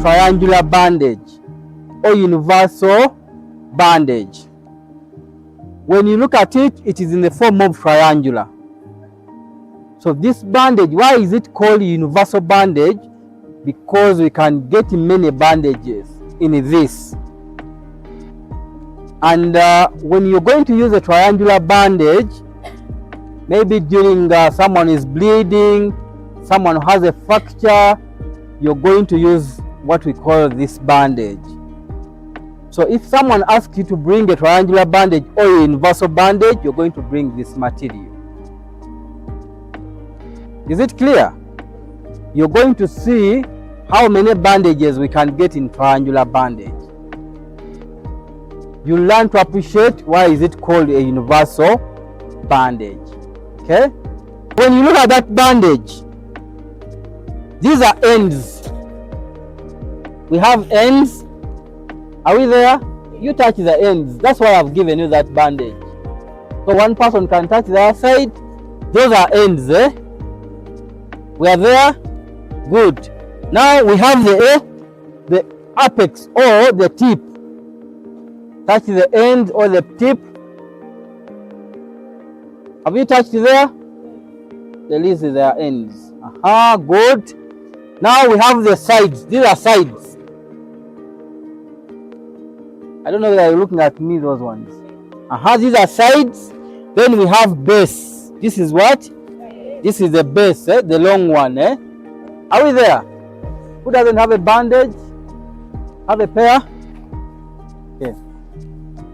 triangular bandage or universal bandage. When you look at it, it is in the form of triangular. So this bandage, why is it called universal bandage? Because we can get many bandages in this. And when you're going to use a triangular bandage, maybe during someone is bleeding, someone has a fracture, you're going to use what we call this bandage. So if someone asks you to bring a triangular bandage or a universal bandage, you're going to bring this material. Is it clear? You're going to see how many bandages we can get in triangular bandage. You learn to appreciate why is it called a universal bandage. Okay? When you look at that bandage, these are ends. We have ends. Are we there? You touch the ends. That's why I've given you that bandage. So one person can touch the other side. Those are ends, eh? We are there? Good. Now we have the apex or the tip. Touch the end or the tip. Have you touched there? The least is their ends. Aha, good. Now we have the sides. These are sides. I don't know whether you're looking at me, those ones. Aha, these are sides. Then we have base. This is what? This is the base, eh? The long one. Eh? Are we there? Who doesn't have a bandage? Have a pair? Okay.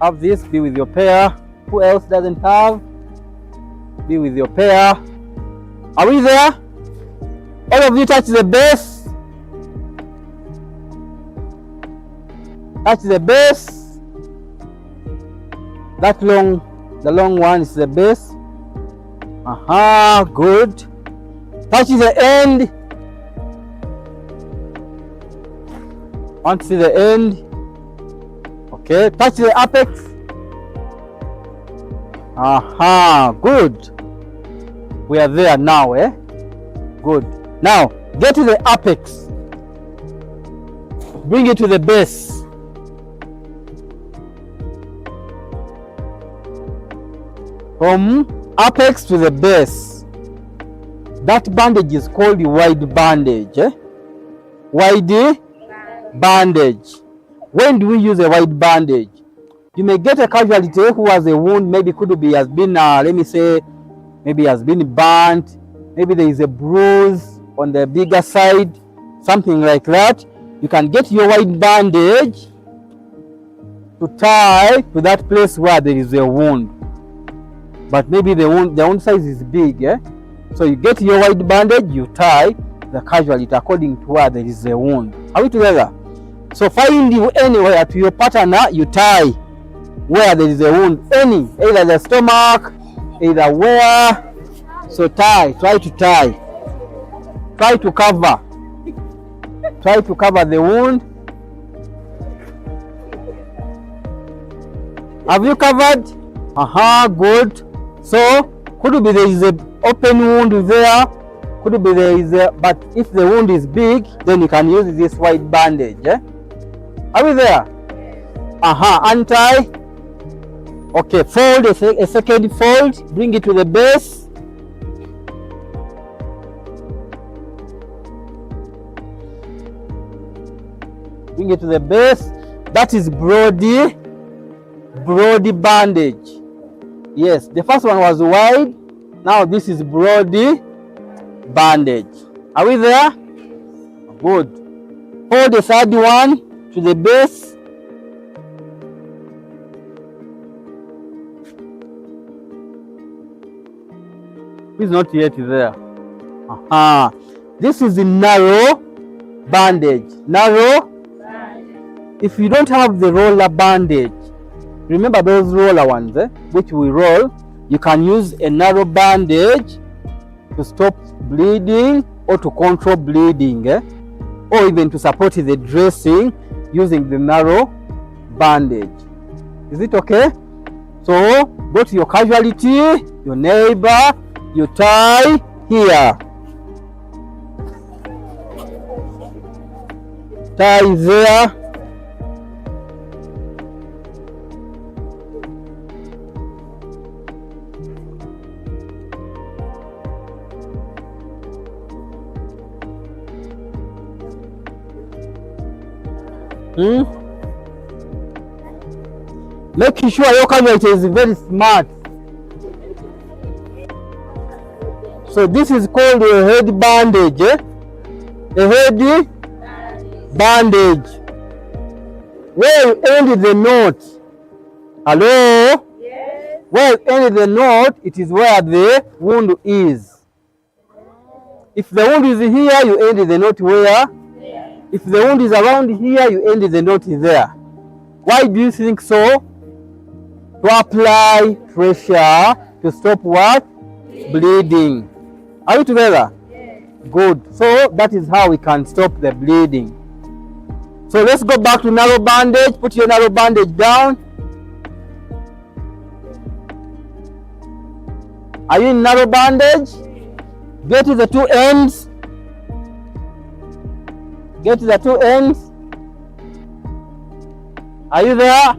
Have this, be with your pair. Who else doesn't have? Be with your pair. Are we there? All of you touch the base. Touch the base. That the long one is the base. Aha, good. Touch the end. Want to see the end? Okay, touch the apex. Aha, good. We are there now, eh? Good. Now, get to the apex. Bring it to the base. From apex to the base. That bandage is called the wide bandage. Eh? Wide bandage. When do we use a wide bandage? You may get a casualty who has a wound, maybe could be has been, let me say, maybe has been burnt, maybe there is a bruise on the bigger side, something like that. You can get your wide bandage to tie to that place where there is a wound. But maybe the wound size is big, eh? So you get your wide bandage, you tie the casualty according to where there is a wound. Are we together? So find anywhere to your partner, you tie where there is a wound, either the stomach, either where. So tie, try to tie. Try to cover. Try to cover the wound. Have you covered? Aha, good. So could be there is an open wound there. Could be there is a, but if the wound is big, then you can use this white bandage. Eh? Are we there? Aha, untie. Okay, fold a second fold. Bring it to the base. Bring it to the base. That is broady bandage. Yes, the first one was wide. Now this is broady bandage. Are we there? Good. Hold the third one to the base. It's not yet there. Aha. This is the narrow bandage. Narrow. If you don't have the roller bandage, remember those roller ones, which we roll, you can use a narrow bandage to stop bleeding or to control bleeding, or even to support the dressing using the narrow bandage. Is it okay? So go to your casualty, your neighbor, you tie here. tie there. Making sure your casualty is very smart. So this is called a head bandage. A head bandage. Where you end the knot. Hello? Yes. Where you end the knot, it is where the wound is. If the wound is here, you end the knot where? There. If the wound is around here, you end the knot there. Why do you think so? To apply pressure to stop what? Bleeding. Are you together? Yes. Good. So that is how we can stop the bleeding. So let's go back to narrow bandage. Put your narrow bandage down. Are you in narrow bandage? Get to the two ends. Get to the two ends. Are you there?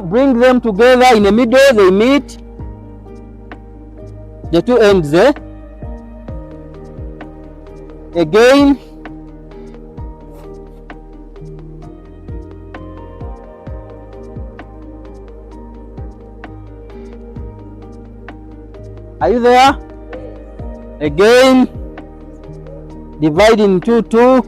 Bring them together in the middle. They meet. The two ends, Again. Are you there? Again. Divide into two.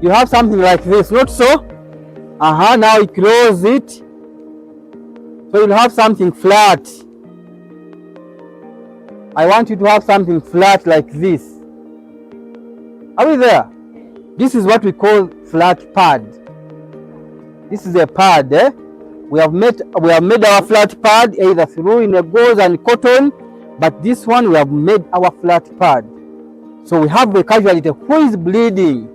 You have something like this, not so? Now you close it. So you'll have something flat. I want you to have something flat like this. Are we there? This is what we call flat pad. This is a pad. We have made our flat pad either through in a gauze and cotton, but this one we have made our flat pad. So we have the casualty who is bleeding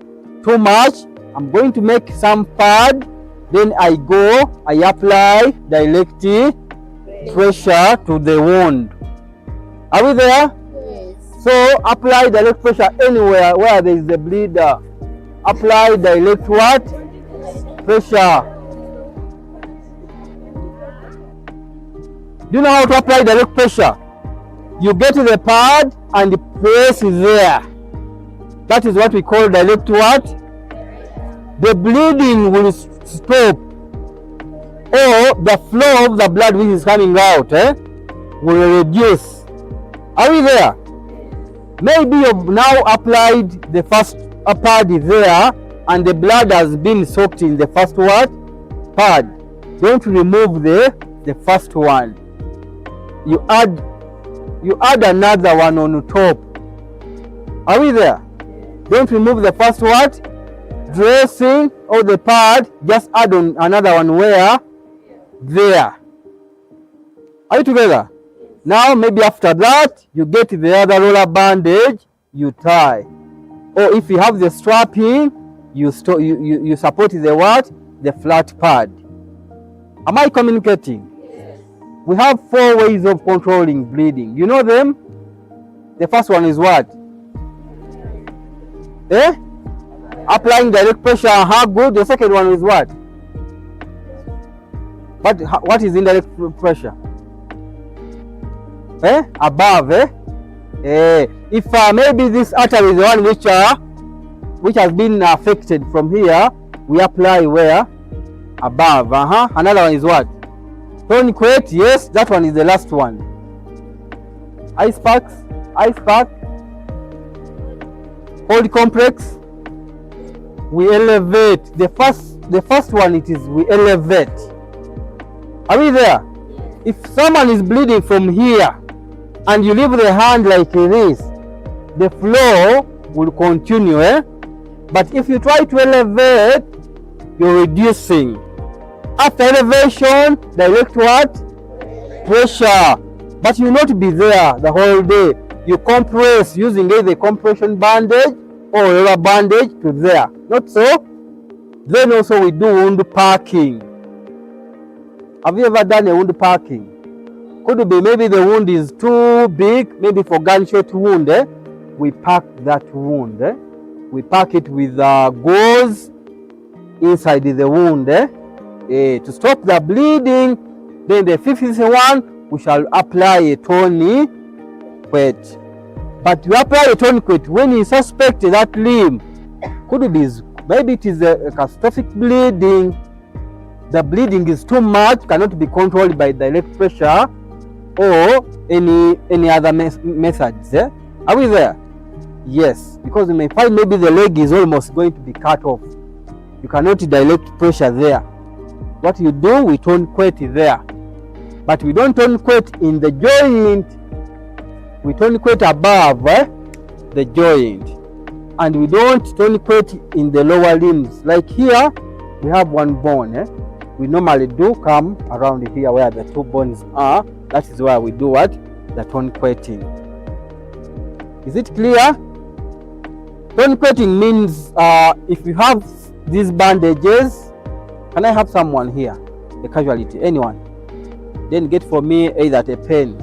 too much. I'm going to make some pad, then I apply direct pressure to the wound. Are we there? Yes. So apply direct pressure anywhere where there is a bleeder. Apply direct what? Pressure. Do you know how to apply direct pressure? You get to the pad and press there. That is what we call direct what? The bleeding will stop, or the flow of the blood which is coming out will reduce. Are we there? Maybe you've now applied the first pad there and the blood has been soaked in the first what? Pad. Don't remove the first one. You add another one on top. Are we there? Don't remove the first what? Dressing or the pad, just add on another one where? There. Are you together? Now maybe after that you get the other roller bandage, you tie. Or if you have the strapping, you support the what? The flat pad. Am I communicating? Yes. We have 4 ways of controlling bleeding. You know them? The first one is what? Applying direct pressure. Good. The second one is what? What is indirect pressure? Above. If maybe this artery is the one which has been affected from here, we apply where? Above. Another one is what? Tourniquet. Yes, that one is the last one. Ice pack. Cold compress. We elevate. The first one it is we elevate. Are we there? If someone is bleeding from here and you leave the hand like this, the flow will continue. But if you try to elevate, you're reducing. After elevation, direct what? Pressure. But you will not be there the whole day. You compress using either the compression bandage or rubber bandage to there. Not so? Then also we do wound packing. Have you ever done a wound packing? Could be maybe the wound is too big, maybe for gunshot wound. We pack that wound. We pack it with gauze inside the wound to stop the bleeding. Then the fifth one, we shall apply a tourniquet. But you apply a tourniquet when you suspect that limb could be, maybe it is a catastrophic bleeding. The bleeding is too much, cannot be controlled by direct pressure or any other methods. Are we there? Yes, because you may find maybe the leg is almost going to be cut off. You cannot direct pressure there. What you do, we tourniquet there. But we don't tourniquet in the joint. We tourniquet above the joint. And we don't tourniquet in the lower limbs. Like here, we have one bone. We normally do come around here where the two bones are. That is where we do what? The tourniqueting. Is it clear? Tourniqueting means if you have these bandages, can I have someone here? A casualty, anyone? Then get for me either a pen